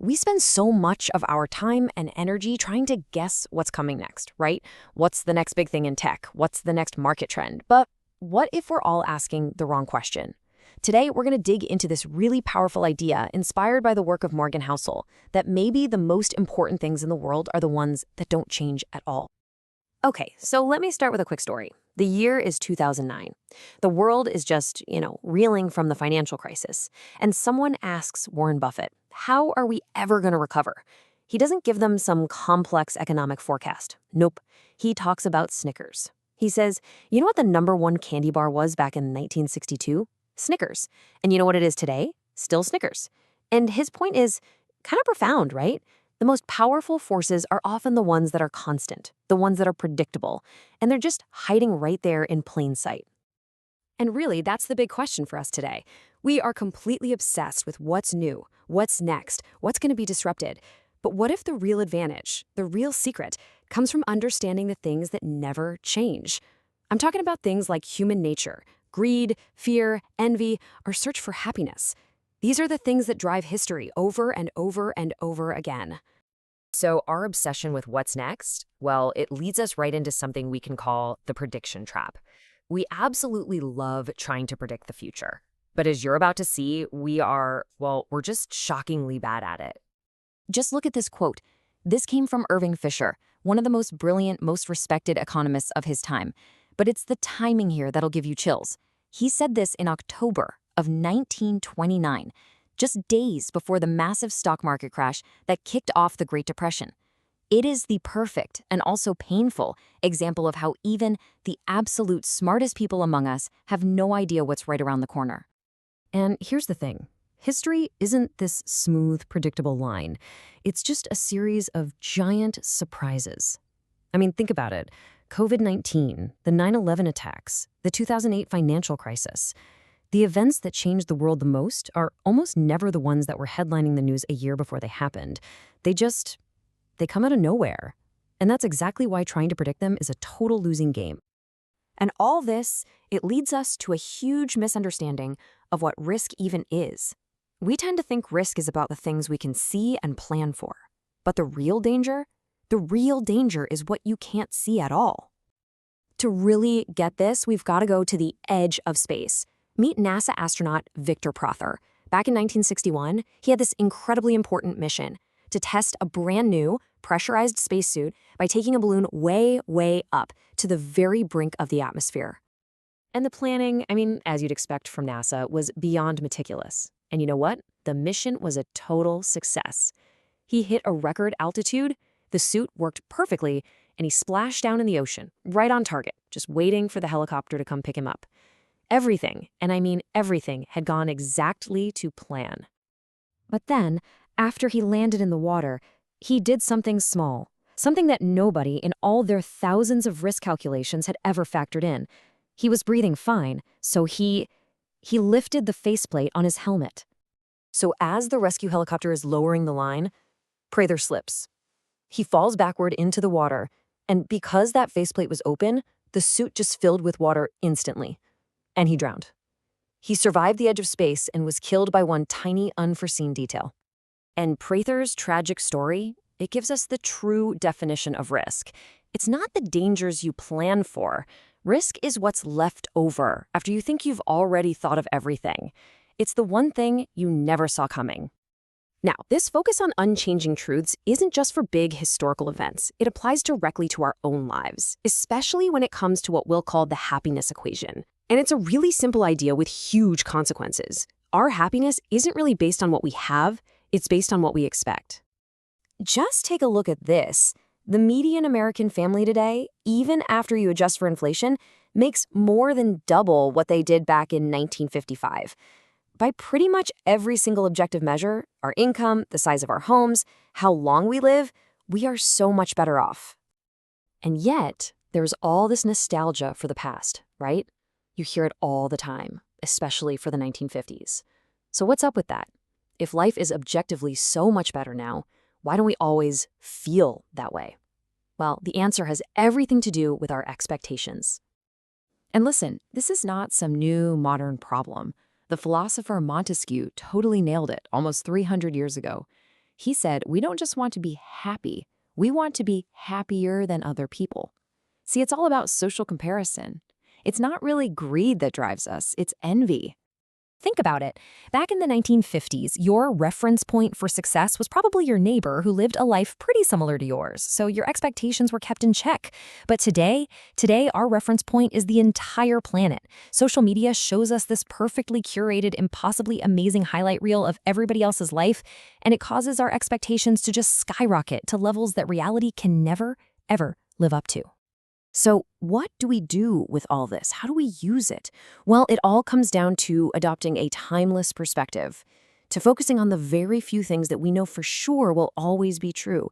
We spend so much of our time and energy trying to guess what's coming next, right? What's the next big thing in tech? What's the next market trend? But what if we're all asking the wrong question? Today, we're going to dig into this really powerful idea inspired by the work of Morgan Housel, that maybe the most important things in the world are the ones that don't change at all. Okay, so let me start with a quick story. The year is 2009. The world is just, reeling from the financial crisis. And someone asks Warren Buffett, how are we ever going to recover? He doesn't give them some complex economic forecast. Nope. He talks about Snickers. He says, you know what the number one candy bar was back in 1962? Snickers. And you know what it is today? Still Snickers. And his point is kind of profound, right? The most powerful forces are often the ones that are constant, the ones that are predictable, and they're just hiding right there in plain sight. And really, that's the big question for us today. We are completely obsessed with what's new, what's next, what's going to be disrupted. But what if the real advantage, the real secret, comes from understanding the things that never change? I'm talking about things like human nature, greed, fear, envy, our search for happiness. These are the things that drive history over and over and over again. So our obsession with what's next, well, it leads us right into something we can call the prediction trap. We absolutely love trying to predict the future. But as you're about to see, we're just shockingly bad at it. Just look at this quote. This came from Irving Fisher, one of the most brilliant, most respected economists of his time. But it's the timing here that'll give you chills. He said this in October of 1929, just days before the massive stock market crash that kicked off the Great Depression. It is the perfect and also painful example of how even the absolute smartest people among us have no idea what's right around the corner. And here's the thing. History isn't this smooth, predictable line. It's just a series of giant surprises. I mean, think about it. COVID-19, the 9/11 attacks, the 2008 financial crisis. The events that changed the world the most are almost never the ones that were headlining the news a year before they happened. They come out of nowhere. And that's exactly why trying to predict them is a total losing game. And all this, it leads us to a huge misunderstanding of what risk even is. We tend to think risk is about the things we can see and plan for. But the real danger is what you can't see at all. To really get this, we've got to go to the edge of space. Meet NASA astronaut Victor Prother. Back in 1961, he had this incredibly important mission to test a brand new, pressurized spacesuit by taking a balloon way, way up to the very brink of the atmosphere. And the planning, as you'd expect from NASA, was beyond meticulous. And you know what? The mission was a total success. He hit a record altitude, the suit worked perfectly, and he splashed down in the ocean, right on target, just waiting for the helicopter to come pick him up. Everything, and I mean everything, had gone exactly to plan. But then, after he landed in the water, he did something small, something that nobody in all their thousands of risk calculations had ever factored in. He was breathing fine, so he lifted the faceplate on his helmet. So as the rescue helicopter is lowering the line, Prather slips. He falls backward into the water, and because that faceplate was open, the suit just filled with water instantly. And he drowned. He survived the edge of space and was killed by one tiny, unforeseen detail. And Prather's tragic story, it gives us the true definition of risk. It's not the dangers you plan for. Risk is what's left over after you think you've already thought of everything. It's the one thing you never saw coming. Now, this focus on unchanging truths isn't just for big historical events. It applies directly to our own lives, especially when it comes to what we'll call the happiness equation. And it's a really simple idea with huge consequences. Our happiness isn't really based on what we have, it's based on what we expect. Just take a look at this. The median American family today, even after you adjust for inflation, makes more than double what they did back in 1955. By pretty much every single objective measure, our income, the size of our homes, how long we live, we are so much better off. And yet, there's all this nostalgia for the past, right? You hear it all the time, especially for the 1950s. So what's up with that? If life is objectively so much better now, why don't we always feel that way? Well, the answer has everything to do with our expectations. And listen, this is not some new modern problem. The philosopher Montesquieu totally nailed it almost 300 years ago. He said, we don't just want to be happy, we want to be happier than other people. See, it's all about social comparison. It's not really greed that drives us, it's envy. Think about it. Back in the 1950s, your reference point for success was probably your neighbor who lived a life pretty similar to yours, so your expectations were kept in check. But today our reference point is the entire planet. Social media shows us this perfectly curated, impossibly amazing highlight reel of everybody else's life, and it causes our expectations to just skyrocket to levels that reality can never, ever live up to. So what do we do with all this? How do we use it? Well, it all comes down to adopting a timeless perspective, to focusing on the very few things that we know for sure will always be true.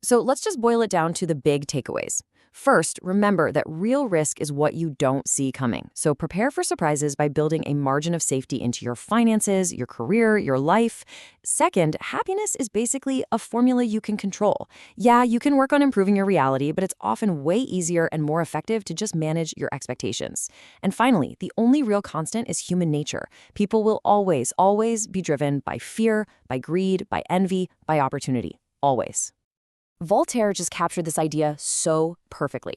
So let's just boil it down to the big takeaways. First, remember that real risk is what you don't see coming. So prepare for surprises by building a margin of safety into your finances, your career, your life. Second, happiness is basically a formula you can control. Yeah, you can work on improving your reality, but it's often way easier and more effective to just manage your expectations. And finally, the only real constant is human nature. People will always be driven by fear, by greed, by envy, by opportunity. Always. Voltaire just captured this idea so perfectly.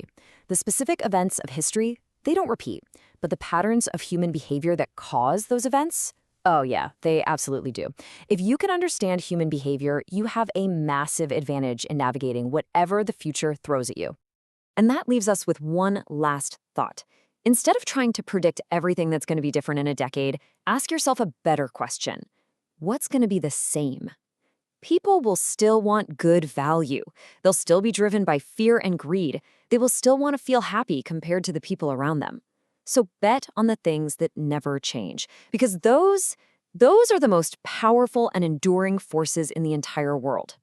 The specific events of history, they don't repeat, but the patterns of human behavior that cause those events, oh yeah, they absolutely do. If you can understand human behavior, you have a massive advantage in navigating whatever the future throws at you. And that leaves us with one last thought. Instead of trying to predict everything that's going to be different in a decade, ask yourself a better question. What's going to be the same? People will still want good value. They'll still be driven by fear and greed. They will still want to feel happy compared to the people around them. So bet on the things that never change, because those are the most powerful and enduring forces in the entire world.